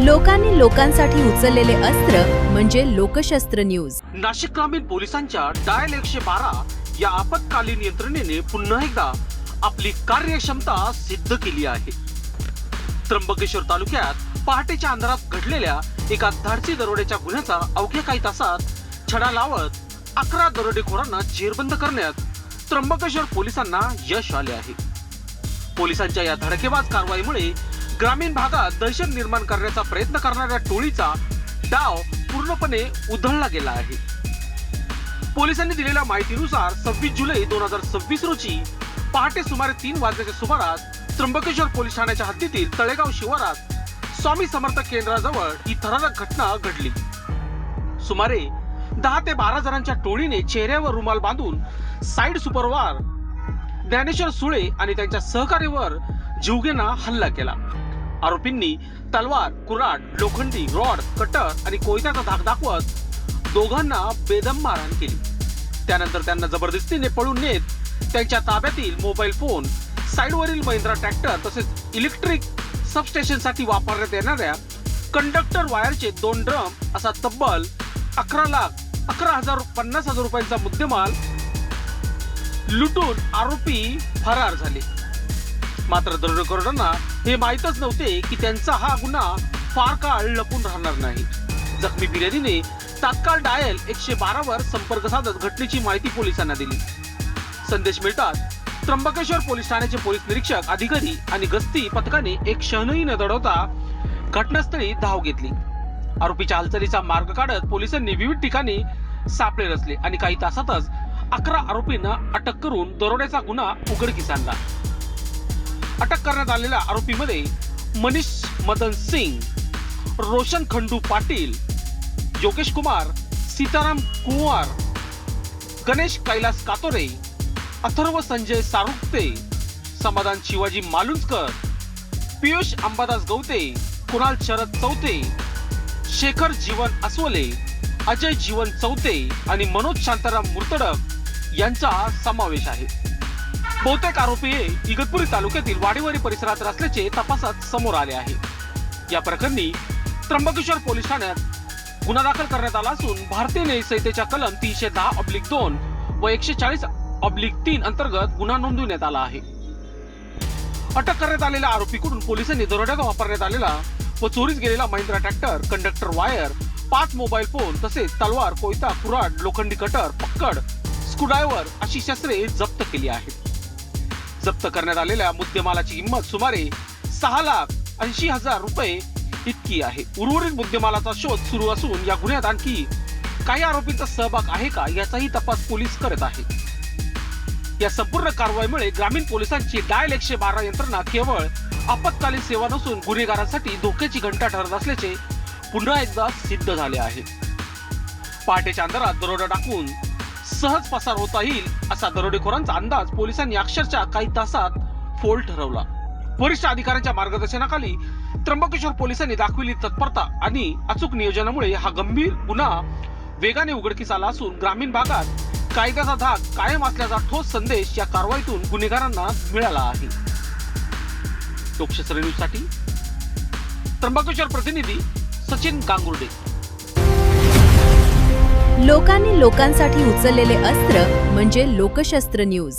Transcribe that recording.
लोकांनी लोकांसाठी उचललेले अस्त्र म्हणजे लोकशस्त्र न्यूज। नाशिक ग्रामीण पोलिसांच्या डायल 112 या आपत्कालीन यंत्रणेने पुन्हा एकदा आपली कार्यक्षमता सिद्ध केली आहे। त्र्यंबकेश्वर तालुक्यात पहाटेच्या अंधारात घडलेल्या एका धाडसी दरोड्याच्या गुन्ह्याचा अवघ्या काही तासात छडा लावत 11 दरोडेखोरांना जेरबंद करण्यात त्र्यंबकेश्वर पोलिसांना यश आले आहे। पोलिसांच्या या धडकेबाज कारवाईमुळे ग्रामीण भागात दहशत निर्माण करण्याचा प्रयत्न करणाऱ्या टोळीचा डाव पूर्णपणे उधळला गेला आहे। पोलिसांनी दिलेल्या माहितीनुसार 26 जुलै 2026 रोजी पहाटे सुमारे 3 वाजण्याच्या सुमारास त्र्यंबकेश्वर पोलीस ठाण्याच्या हद्दीतील तळेगाव शिवारात स्वामी समर्थ केंद्राजवळ ही थरारक घटना घडली। सुमारे 10 ते 12 जणांच्या टोळीने चेहऱ्यावर रुमाल बांधून साइड सुपरवार ज्ञानेश्वर सुळे आणि त्यांच्या सहकार्यावर जीवघेणा हल्ला केला। आरोपींनी तलवार, कुऱ्हाड, लोखंडी रॉड, कटर आणि कोयत्याचा धाक दाखवत दोघांना बेदम मारहाण केली। त्यानंतर त्यांना जबरदस्तीने पळून नेत त्यांच्या ताब्यातील मोबाईल फोन, साइडवरील महिंद्रा ट्रॅक्टर तसेच इलेक्ट्रिक सबस्टेशनसाठी वापरण्यात येणाऱ्या कंडक्टर वायरचे 2 ड्रम असा तब्बल 11,50,000 रुपयांचा मुद्देमाल लुटून आरोपी फरार झाले। मात्र दरोडेखोरांना हे माहीतच नव्हते की त्यांचा हा गुन्हा फार काळ लपून राहणार नाही। जखमी बिर्याणीने तात्काळ डायल 112 वर संपर्क साधत घटनेची माहिती पोलिसांना दिली। संदेश मिळताच त्र्यंबकेश्वर पोलीस ठाण्याचे पोलीस निरीक्षक, अधिकारी आणि गस्ती पथकाने एक क्षणही न दडवता घटनास्थळी धाव घेतली। आरोपीच्या हालचालीचा मार्ग काढत पोलिसांनी विविध ठिकाणी सापळे रचले आणि काही तासातच 11 आरोपींना अटक करून दरोड्याचा गुन्हा उघडकीस आणला। अटक करण्यात आलेल्या आरोपीमध्ये मनीष मदन सिंग, रोशन खंडू पाटील, योगेश कुमार, सीताराम कुंवर, गणेश कैलास कातोरे, अथर्व संजय सारुक्ते, समाधान शिवाजी मालुंजकर, पियुष अंबादास गवते, कुणाल शरद चौथे, शेखर जीवन अस्वले, अजय जीवन चौथे आणि मनोज शांताराम मुर्तडक यांचा समावेश आहे। बहुतेक आरोपी हे इगतपुरी तालुक्यातील वाडीवाडी परिसरात असल्याचे तपासात समोर आले आहे। या प्रकरणी त्र्यंबकेश्वर पोलीस ठाण्यात गुन्हा दाखल करण्यात आला असून भारतीय न्याय संहितेच्या कलम 310/2 व 140/3 अंतर्गत गुन्हा नोंदवण्यात आला आहे। अटक करण्यात आलेल्या आरोपीकडून पोलिसांनी दरोड्यात वापरण्यात आलेला व चोरीस गेलेला Mahindra tractor, conductor wire, 5 mobile phone तसेच तलवार, कोयता, कुऱ्हाड, लोखंडी कटर, पक्कड, स्क्रूड्रायव्हर अशी शस्त्रे जप्त केली आहेत। जप्त करण्यात आलेल्या मुद्देमालाची किंमत सुमारे 6,80,000 रुपये इतकी आहे। उर्वरित मुद्देमालाचा शोध सुरू असून या गुन्ह्यात आणखी काही आरोपींचा सहभाग आहे का याचाही तपास पोलीस करत आहेत। या संपूर्ण कारवाईमुळे ग्रामीण पोलिसांची डायल 112 यंत्रणा केवळ आपत्कालीन सेवा नसून गुन्हेगारांसाठी धोक्याची घंटा ठरत असल्याचे पुन्हा एकदा सिद्ध झाले आहे। पहाटेच्या अंधारात दरोडा टाकून सहज पसार होता येईल असा दरोडेखोरांचा अंदाज पोलिसांनी अक्षरशः काही तासात फोल ठरवला। वरिष्ठ अधिकाऱ्यांच्या मार्गदर्शनाखाली त्र्यंबकेश्वर पोलिसांनी दाखविली तत्परता आणि अचूक नियोजनामुळे हा गंभीर गुन्हा वेगाने उघडकीस आला असून ग्रामीण भागात कायद्याचा धाक कायम असल्याचा ठोस संदेश या कारवाईतून गुन्हेगारांना मिळाला आहे। लोकशस्त्र न्यूज साठी त्र्यंबकेश्वर प्रतिनिधी सचिन गांगुर्डे। लोकांनी लोकांसाठी उचललेले अस्त्र म्हणजे लोकशस्त्र न्यूज।